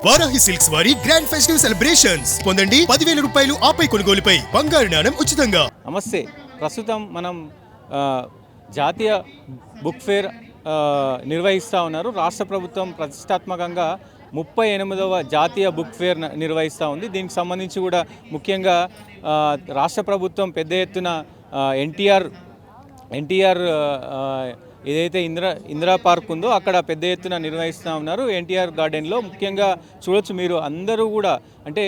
Varahi silks వారి grand festive celebrations పొందండి 10,000 రూపాయలు ఆపై కొనుగోలుపై బంగారు నాణెం ఉచితంగా. నమస్తే. ప్రస్తుతం మనం జాతీయ బుక్ ఫేర్ నిర్వహిస్తూ ఉన్నారు. రాష్ట్ర ప్రభుత్వం ప్రతిష్టాత్మకంగా 38వ జాతీయ బుక్ ఫేర్ నిర్వహిస్తూ ఉంది. దీనికి సంబంధించి కూడా ముఖ్యంగా రాష్ట్ర ప్రభుత్వం పెద్ద ఎత్తున ఎన్టీఆర్ ఏదైతే ఇందిరా పార్క్ ఉందో అక్కడ పెద్ద ఎత్తున నిర్వహిస్తూ ఉన్నారు. ఎన్టీఆర్ గార్డెన్లో ముఖ్యంగా చూడొచ్చు మీరు అందరూ కూడా. అంటే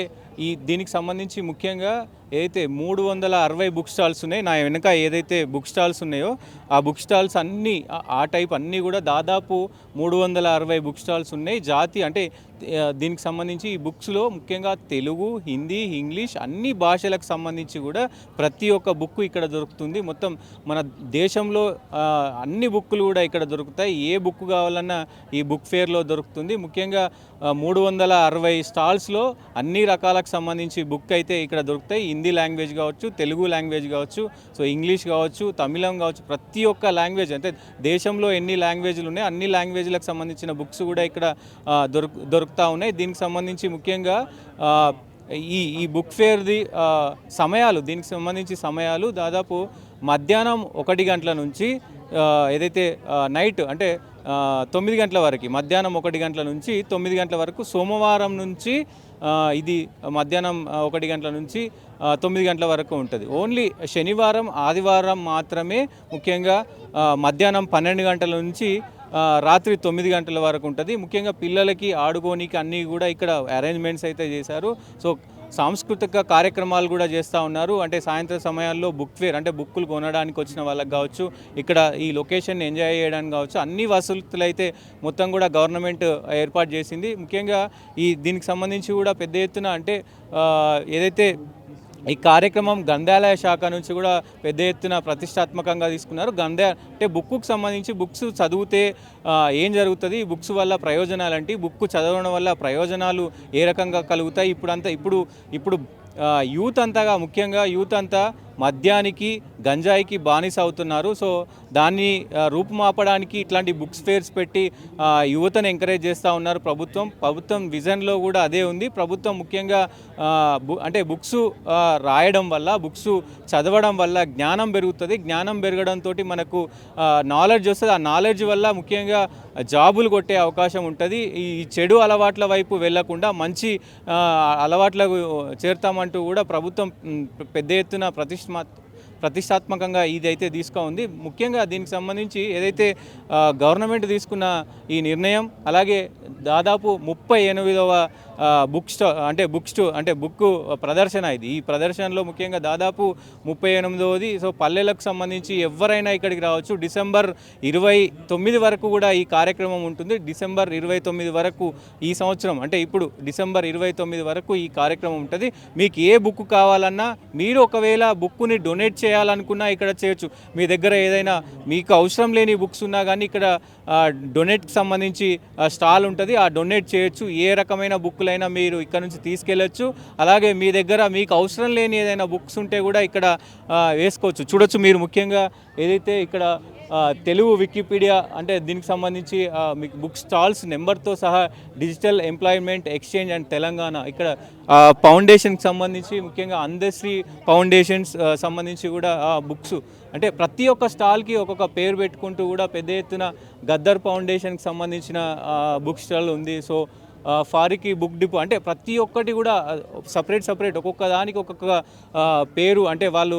దీనికి సంబంధించి ముఖ్యంగా ఏదైతే 360 బుక్ స్టాల్స్ ఉన్నాయి, నా వెనక ఏదైతే బుక్ స్టాల్స్ ఉన్నాయో ఆ బుక్ స్టాల్స్ అన్నీ ఆ టైప్ అన్నీ కూడా దాదాపు 360 బుక్ స్టాల్స్ ఉన్నాయి. అంటే దీనికి సంబంధించి ఈ బుక్స్లో ముఖ్యంగా తెలుగు, హిందీ, ఇంగ్లీష్ అన్ని భాషలకు సంబంధించి కూడా ప్రతి ఒక్క బుక్ ఇక్కడ దొరుకుతుంది. మొత్తం మన దేశంలో అన్ని బుక్కులు కూడా ఇక్కడ దొరుకుతాయి. ఏ బుక్ కావాలన్నా ఈ బుక్ ఫేర్లో దొరుకుతుంది. ముఖ్యంగా 360 స్టాల్స్లో అన్ని రకాలకు సంబంధించి బుక్ అయితే ఇక్కడ దొరుకుతాయి. హిందీ లాంగ్వేజ్ కావచ్చు, తెలుగు లాంగ్వేజ్ కావచ్చు, సో ఇంగ్లీష్ కావచ్చు, తమిళం కావచ్చు, ప్రతి ఒక్క లాంగ్వేజ్ అంటే దేశంలో ఎన్ని లాంగ్వేజ్లు ఉన్నాయి అన్ని లాంగ్వేజ్లకు సంబంధించిన బుక్స్ కూడా ఇక్కడ దొరుకుతూ ఉన్నాయి. దీనికి సంబంధించి ముఖ్యంగా ఈ బుక్ ఫేర్ది దీనికి సంబంధించి సమయాలు దాదాపు మధ్యాహ్నం 1 గంటల నుంచి ఏదైతే నైట్ అంటే 9 గంటల వరకు, మధ్యాహ్నం 1 గంటల నుంచి 9 గంటల వరకు, సోమవారం నుంచి ఇది మధ్యాహ్నం 1 గంటల నుంచి 9 గంటల వరకు ఉంటుంది. ఓన్లీ శనివారం, ఆదివారం మాత్రమే ముఖ్యంగా మధ్యాహ్నం 12 గంటల నుంచి రాత్రి 9 గంటల వరకు ఉంటుంది. ముఖ్యంగా పిల్లలకి ఆడుకోనికి అన్నీ కూడా ఇక్కడ అరేంజ్మెంట్స్ అయితే చేశారు. సో సాంస్కృతిక కార్యక్రమాలు కూడా చేస్తూ ఉన్నారు. అంటే సాయంత్రం సమయాల్లో బుక్ ఫేర్ అంటే బుక్కులు కొనడానికి వచ్చిన వాళ్ళకి కావచ్చు, ఇక్కడ ఈ లొకేషన్ ఎంజాయ్ చేయడానికి కావచ్చు, అన్ని వసతులు అయితే మొత్తం కూడా గవర్నమెంట్ ఏర్పాటు చేసింది. ముఖ్యంగా దీనికి సంబంధించి కూడా పెద్ద ఎత్తున అంటే ఏదైతే ఈ కార్యక్రమం గ్రంథాలయ శాఖ నుంచి కూడా పెద్ద ఎత్తున ప్రతిష్టాత్మకంగా తీసుకున్నారు. అంటే బుక్కు సంబంధించి బుక్స్ చదివితే ఏం జరుగుతుంది, బుక్స్ వల్ల ప్రయోజనాలు అంటే బుక్ చదవడం వల్ల ప్రయోజనాలు ఏ రకంగా కలుగుతాయి, ఇప్పుడు ముఖ్యంగా యూత్ అంతా మద్యానికి, గంజాయికి బానిస అవుతున్నారు. సో దాన్ని రూపుమాపడానికి ఇట్లాంటి బుక్స్ ఫేర్స్ పెట్టి యువతను ఎంకరేజ్ చేస్తూ ఉన్నారు ప్రభుత్వం విజన్లో కూడా అదే ఉంది. ప్రభుత్వం ముఖ్యంగా అంటే బుక్స్ రాయడం వల్ల, బుక్స్ చదవడం వల్ల జ్ఞానం పెరుగుతుంది. జ్ఞానం పెరగడంతో మనకు నాలెడ్జ్ వస్తుంది. ఆ నాలెడ్జ్ వల్ల ముఖ్యంగా జాబులు కొట్టే అవకాశం ఉంటుంది. ఈ చెడు అలవాట్ల వైపు వెళ్లకుండా మంచి అలవాట్లకు చేరుతామంటూ కూడా ప్రభుత్వం పెద్ద ఎత్తున ప్రతిష్టాత్మకంగా ఇదైతే ఉంది. ముఖ్యంగా దీనికి సంబంధించి ఏదైతే గవర్నమెంట్ తీసుకున్న ఈ నిర్ణయం, అలాగే దాదాపు 38వ బుక్ ప్రదర్శన ఇది. ఈ ప్రదర్శనలో ముఖ్యంగా దాదాపు 38వది. సో పల్లెలకు సంబంధించి ఎవరైనా ఇక్కడికి రావచ్చు. డిసెంబర్ 29 వరకు కూడా ఈ కార్యక్రమం ఉంటుంది. డిసెంబర్ 29 వరకు ఈ సంవత్సరం అంటే ఇప్పుడు డిసెంబర్ 29 వరకు ఈ కార్యక్రమం ఉంటుంది. మీకు ఏ బుక్ కావాలన్నా, మీరు ఒకవేళ బుక్ని డొనేట్ చేయాలనుకున్నా ఇక్కడ చేయొచ్చు. మీ దగ్గర ఏదైనా మీకు అవసరం లేని బుక్స్ ఉన్నా కానీ ఇక్కడ డొనేట్కి సంబంధించి స్టాల్ ఉంటుంది. ఆ డొనేట్ చేయొచ్చు. ఏ రకమైన బుక్లైనా మీరు ఇక్కడ నుంచి తీసుకెళ్ళచ్చు. అలాగే మీ దగ్గర మీకు అవసరం లేని ఏదైనా బుక్స్ ఉంటే కూడా ఇక్కడ వేసుకోవచ్చు. చూడొచ్చు మీరు ముఖ్యంగా ఏదైతే ఇక్కడ తెలుగు వికీపీడియా అంటే దీనికి సంబంధించి మీకు బుక్ స్టాల్స్ నెంబర్తో సహా digital employment exchange and Telangana, ఇక్కడ ఫౌండేషన్కి సంబంధించి ముఖ్యంగా అందశ్రీ ఫౌండేషన్స్ సంబంధించి కూడా బుక్స్ అంటే ప్రతి ఒక్క స్టాల్కి ఒక్కొక్క పేరు పెట్టుకుంటూ కూడా పెద్ద ఎత్తున గద్దర్ ఫౌండేషన్కి సంబంధించిన బుక్ స్టాల్ ఉంది. సో ఫారికి బుక్ డిపో అంటే ప్రతి ఒక్కటి కూడా సపరేట్ ఒక్కొక్క దానికి ఒక్కొక్క పేరు అంటే వాళ్ళు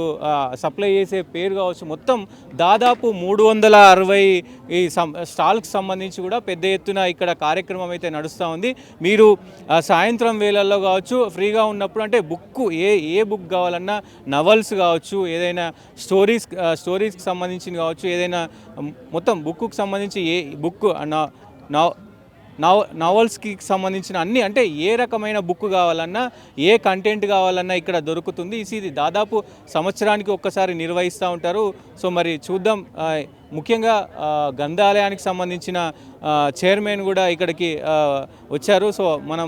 సప్లై చేసే పేరు కావచ్చు. మొత్తం దాదాపు 360 ఈ స్టాల్కి సంబంధించి కూడా పెద్ద ఎత్తున ఇక్కడ కార్యక్రమం అయితే నడుస్తూ ఉంది. మీరు సాయంత్రం వేళల్లో కావచ్చు, ఫ్రీగా ఉన్నప్పుడు అంటే ఏ బుక్ కావాలన్నా, నవల్స్ కావచ్చు, ఏదైనా స్టోరీస్కి సంబంధించింది కావచ్చు, ఏదైనా మొత్తం బుక్కు సంబంధించి ఏ బుక్ నావల్స్కి సంబంధించిన అన్ని అంటే ఏ రకమైన బుక్ కావాలన్నా, ఏ కంటెంట్ కావాలన్నా ఇక్కడ దొరుకుతుంది. ఇది దాదాపు సంవత్సరానికి ఒక్కసారి నిర్వహిస్తూ ఉంటారు. సో మరి చూద్దాం. ముఖ్యంగా గ్రంథాలయానికి సంబంధించిన చైర్మన్ కూడా ఇక్కడికి వచ్చారు. సో మనం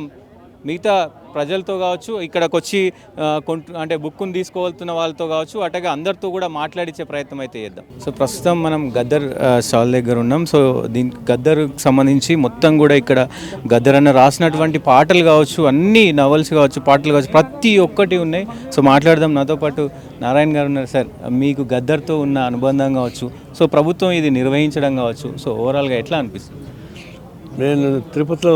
మిగతా ప్రజలతో కావచ్చు, ఇక్కడికి వచ్చి అంటే బుక్కుని తీసుకోవాల్సిన వాళ్ళతో కావచ్చు, అట్లాగే అందరితో కూడా మాట్లాడించే ప్రయత్నం అయితే చేద్దాం. సో ప్రస్తుతం మనం గద్దర్ స్టాల్ దగ్గర ఉన్నాం. సో గద్దర్కి సంబంధించి మొత్తం కూడా ఇక్కడ గద్దర్ అన్న రాసినటువంటి పాటలు కావచ్చు, అన్ని నవల్స్ కావచ్చు, పాటలు కావచ్చు, ప్రతి ఒక్కటి ఉన్నాయి. సో మాట్లాడదాం. నాతో పాటు నారాయణ గారు ఉన్నారు. సార్, మీకు గద్దర్తో ఉన్న అనుబంధం కావచ్చు, సో ప్రభుత్వం ఇది నిర్వహించడం కావచ్చు, సో ఓవరాల్గా ఎట్లా అనిపిస్తుంది? నేను తిరుపతిలో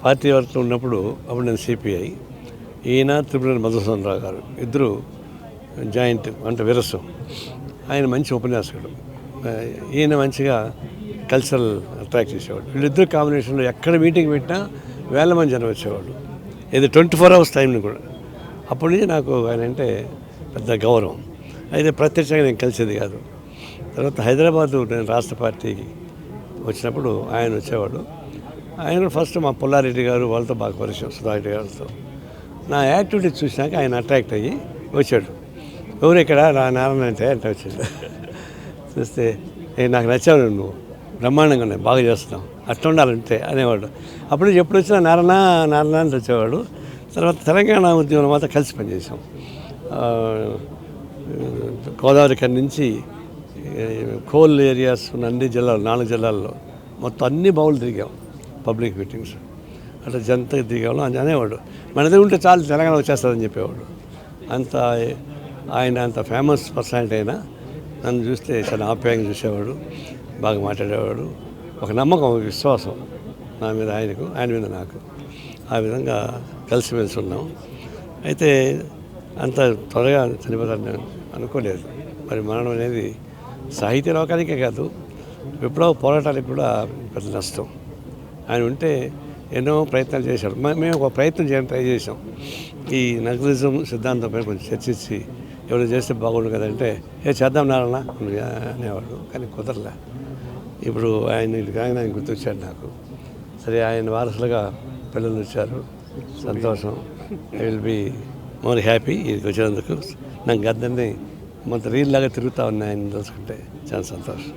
పార్టీ వర్క్లో ఉన్నప్పుడు, అప్పుడు నేను సిపిఐ, ఈయన తిరుపతి మధుసూదనరావు గారు ఇద్దరు జాయింట్ అంటే విరసం. ఆయన మంచి ఉపన్యాసకుడు, ఈయన మంచిగా కల్చరల్ అట్రాక్ట్ చేసేవాడు. వీళ్ళిద్దరు కాంబినేషన్లో ఎక్కడ మీటింగ్ పెట్టినా వేల మంది జనం వచ్చేవాళ్ళు. ఇది 24 hours టైంని కూడా. అప్పటి నుంచి నాకు ఆయన అంటే పెద్ద గౌరవం. అయితే ప్రత్యక్షంగా నేను కలిసేది కాదు. తర్వాత హైదరాబాదు నేను రాష్ట్ర పార్టీకి వచ్చినప్పుడు ఆయన వచ్చేవాడు. ఆయన ఫస్ట్ మా పుల్లారెడ్డి గారు వాళ్ళతో బాగా పరిచయం, సుధారెడ్డి గారితో. నా యాక్టివిటీ చూసినాక ఆయన అట్రాక్ట్ అయ్యి వచ్చాడు. ఎవరు ఇక్కడ నారాయణ అంటే వచ్చాడు. చూస్తే నాకు నచ్చావు, నువ్వు బ్రహ్మాండంగా ఉన్నాయి, బాగా చేస్తున్నావు, అట్లా ఉండాలంటే అనేవాడు. అప్పుడు ఎప్పుడు వచ్చినా నారాయణ అని వచ్చేవాడు. తర్వాత తెలంగాణ ఉద్యమం మాత్రం కలిసి పనిచేసాం. గోదావరి కని నుంచి కోల్ ఏరియాస్ ఉన్న అన్ని జిల్లాలు, 4 జిల్లాల్లో మొత్తం అన్ని బావులు తిరిగాం, పబ్లిక్ మీటింగ్స్. అట్లా జనత దిగాము అని అనేవాడు. మన దగ్గర ఉంటే చాలు తెలంగాణ వచ్చేస్తుందని చెప్పేవాడు. అంత ఆయన అంత ఫేమస్ పర్సనాలిటీ అయినా నన్ను చూస్తే చాలా ఆప్యాయంగా చూసేవాడు, బాగా మాట్లాడేవాడు. ఒక నమ్మకం, ఒక విశ్వాసం నా మీద ఆయనకు, ఆయన మీద నాకు. ఆ విధంగా కలిసిమెలిసి ఉన్నాం. అయితే అంత త్వరగా చనిపోతాను నేను అనుకోలేదు. మరి మరణం అనేది సాహిత్య లోకానికే కాదు, విప్లవ పోరాటానికి కూడా పెద్ద నష్టం. ఆయన ఉంటే ఎన్నో ప్రయత్నాలు చేశాడు. మేము ఒక ప్రయత్నం చేయడానికి ట్రై చేసాం. ఈ నక్సలిజం సిద్ధాంతం పైన కొంచెం చర్చించి ఎవరు చేస్తే బాగుండు కదంటే చేద్దాం నారన్న అనేవాడు, కానీ కుదరలే. ఇప్పుడు ఆయన కానీ ఆయన గుర్తొచ్చాడు నాకు. సరే, ఆయన వారసులుగా పిల్లలు వచ్చారు, సంతోషం. I will be more happy ఇది వచ్చినందుకు. నాకు గద్దర్ని మొత్తం రీల్ లాగా తిరుగుతూ ఉన్నాయి ఆయన తెలుసుకుంటే చాలా సంతోషం.